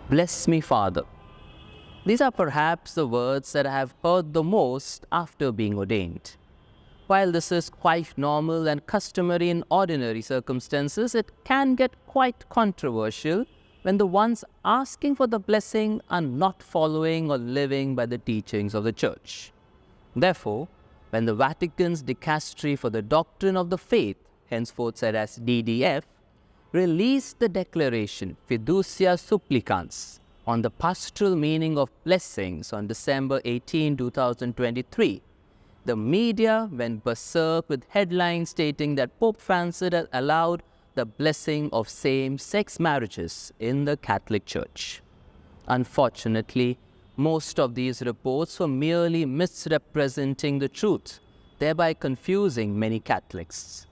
Bless me, Father. These are perhaps the words that I have heard the most after being ordained. While this is quite normal and customary in ordinary circumstances, it can get quite controversial when the ones asking for the blessing are not following or living by the teachings of the Church. Therefore, when the Vatican's Dicastery for the Doctrine of the Faith, henceforth said as DDF, released the declaration Fiducia Supplicans on the pastoral meaning of blessings on December 18, 2023, the media went berserk with headlines stating that Pope Francis had allowed the blessing of same-sex marriages in the Catholic Church. Unfortunately, most of these reports were merely misrepresenting the truth, thereby confusing many Catholics.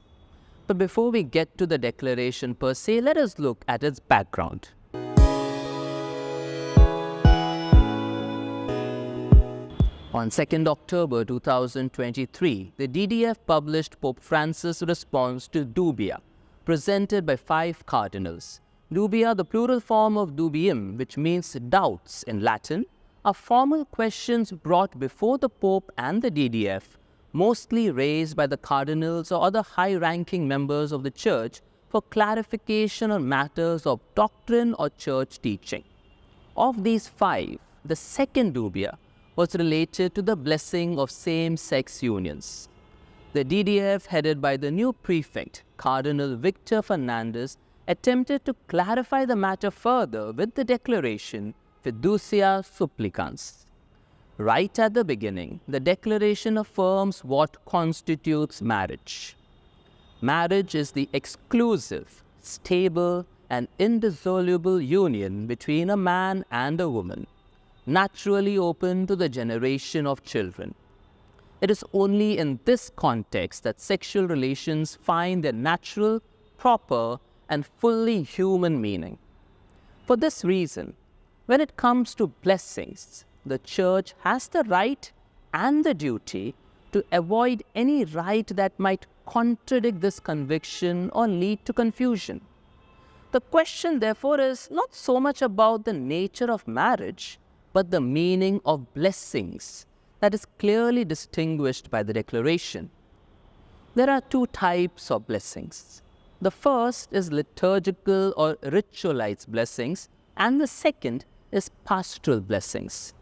But before we get to the declaration per se, let us look at its background. On 2nd October 2023, the DDF published Pope Francis' response to dubia, presented by 5 cardinals. Dubia, the plural form of dubium, which means doubts in Latin, are formal questions brought before the Pope and the DDF, mostly raised by the cardinals or other high-ranking members of the Church for clarification on matters of doctrine or Church teaching. Of these 5, the second dubia was related to the blessing of same-sex unions. The DDF, headed by the new prefect, Cardinal Victor Fernandez, attempted to clarify the matter further with the declaration Fiducia Supplicans. Right at the beginning, the declaration affirms what constitutes marriage. Marriage is the exclusive, stable, and indissoluble union between a man and a woman, naturally open to the generation of children. It is only in this context that sexual relations find their natural, proper, and fully human meaning. For this reason, when it comes to blessings, the Church has the right and the duty to avoid any rite that might contradict this conviction or lead to confusion. The question, therefore, is not so much about the nature of marriage, but the meaning of blessings that is clearly distinguished by the declaration. There are 2 types of blessings. The first is liturgical or ritualized blessings, and the second is pastoral blessings.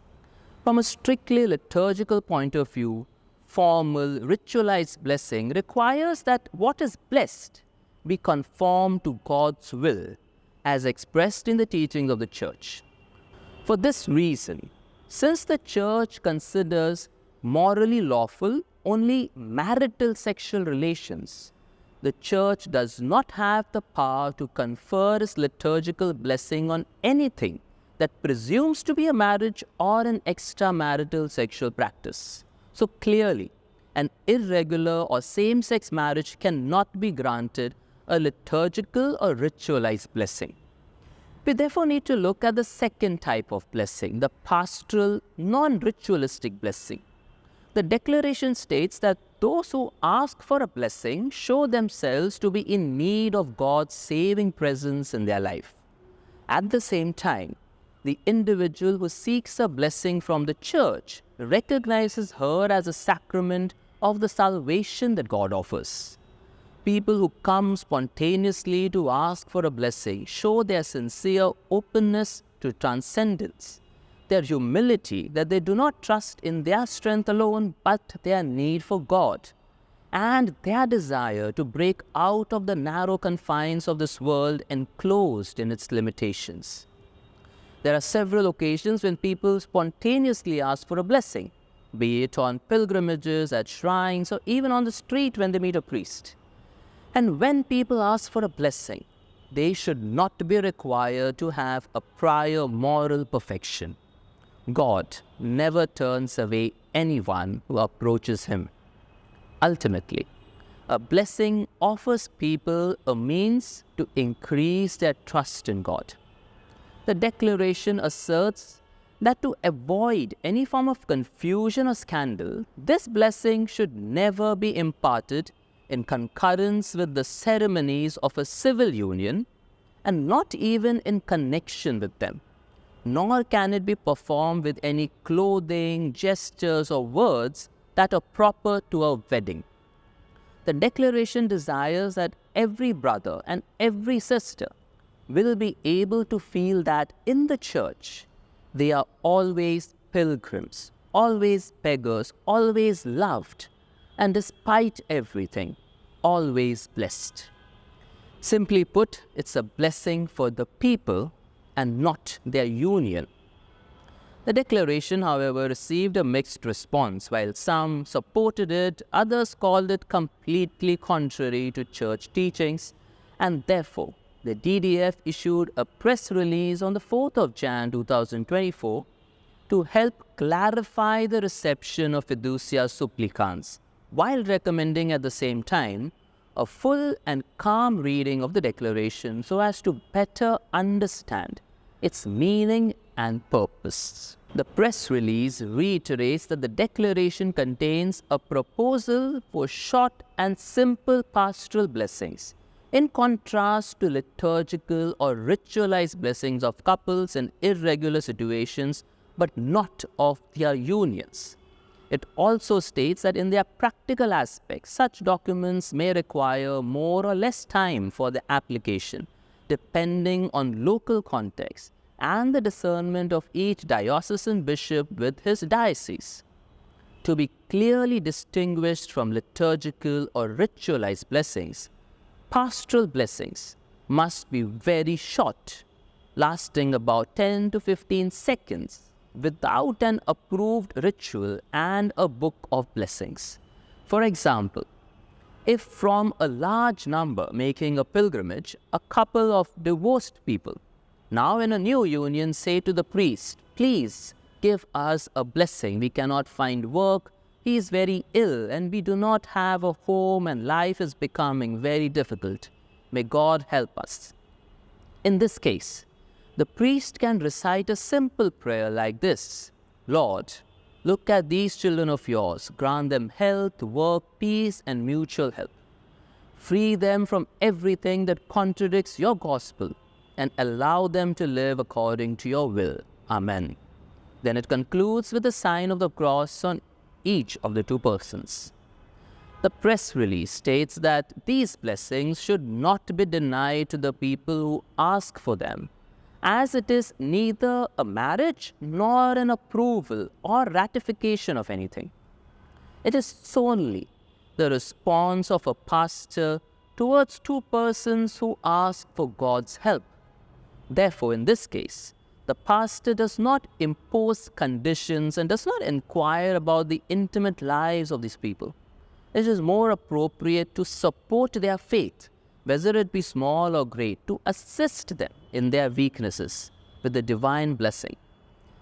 From a strictly liturgical point of view, formal ritualized blessing requires that what is blessed be conformed to God's will as expressed in the teachings of the Church. For this reason, since the Church considers morally lawful only marital sexual relations, the Church does not have the power to confer its liturgical blessing on anything that presumes to be a marriage or an extramarital sexual practice. So clearly, an irregular or same-sex marriage cannot be granted a liturgical or ritualized blessing. We therefore need to look at the second type of blessing, the pastoral, non-ritualistic blessing. The declaration states that those who ask for a blessing show themselves to be in need of God's saving presence in their life. At the same time, the individual who seeks a blessing from the Church recognizes her as a sacrament of the salvation that God offers. People who come spontaneously to ask for a blessing show their sincere openness to transcendence, their humility that they do not trust in their strength alone but their need for God, and their desire to break out of the narrow confines of this world enclosed in its limitations. There are several occasions when people spontaneously ask for a blessing, be it on pilgrimages, at shrines, or even on the street when they meet a priest. And when people ask for a blessing, they should not be required to have a prior moral perfection. God never turns away anyone who approaches Him. Ultimately, a blessing offers people a means to increase their trust in God. The declaration asserts that to avoid any form of confusion or scandal, this blessing should never be imparted in concurrence with the ceremonies of a civil union and not even in connection with them. nor can it be performed with any clothing, gestures, or words that are proper to a wedding. The declaration desires that every brother and every sister will be able to feel that in the church they are always pilgrims, always beggars, always loved, and despite everything, always blessed. Simply put, it's a blessing for the people and not their union. The declaration, however, received a mixed response. While some supported it, others called it completely contrary to church teachings, and therefore the DDF issued a press release on the 4th of Jan 2024 to help clarify the reception of Fiducia Supplicans, while recommending at the same time a full and calm reading of the declaration so as to better understand its meaning and purpose. The press release reiterates that the declaration contains a proposal for short and simple pastoral blessings, in contrast to liturgical or ritualized blessings of couples in irregular situations, but not of their unions. It also states that in their practical aspects, such documents may require more or less time for the application, depending on local context and the discernment of each diocesan bishop with his diocese. To be clearly distinguished from liturgical or ritualized blessings, pastoral blessings must be very short, lasting about 10 to 15 seconds, without an approved ritual and a book of blessings. For example, if from a large number making a pilgrimage, a couple of divorced people now in a new union say to the priest, "Please give us a blessing. We cannot find work. He is very ill and we do not have a home and life is becoming very difficult. May God help us." In this case, the priest can recite a simple prayer like this: "Lord, look at these children of yours. Grant them health, work, peace, and mutual help. Free them from everything that contradicts your gospel and allow them to live according to your will. Amen." Then it concludes with the sign of the cross on each of the two persons. The press release states that these blessings should not be denied to the people who ask for them, as it is neither a marriage nor an approval or ratification of anything. It is solely the response of a pastor towards two persons who ask for God's help. Therefore, in this case, the pastor does not impose conditions and does not inquire about the intimate lives of these people. It is more appropriate to support their faith, whether it be small or great, to assist them in their weaknesses with the divine blessing,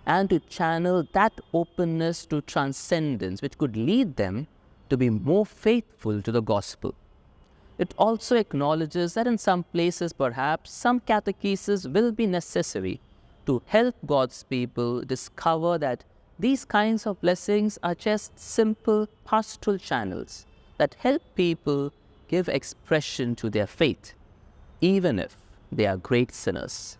and to channel that openness to transcendence which could lead them to be more faithful to the gospel. It also acknowledges that in some places perhaps some catechesis will be necessary to help God's people discover that these kinds of blessings are just simple pastoral channels that help people give expression to their faith, even if they are great sinners.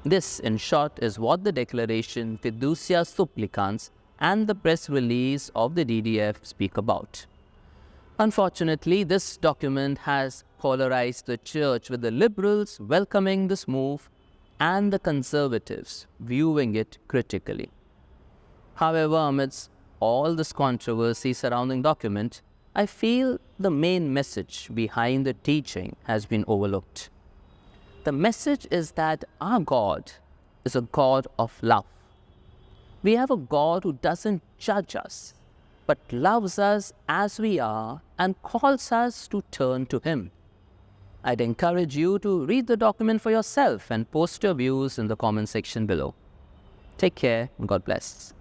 This, in short, is what the declaration Fiducia Supplicans and the press release of the DDF speak about. Unfortunately, this document has polarized the church, with the liberals welcoming this move and the conservatives viewing it critically. However, amidst all this controversy surrounding the document, I feel the main message behind the teaching has been overlooked. The message is that our God is a God of love. We have a God who doesn't judge us, but loves us as we are and calls us to turn to Him. I'd encourage you to read the document for yourself and post your views in the comment section below. Take care and God bless.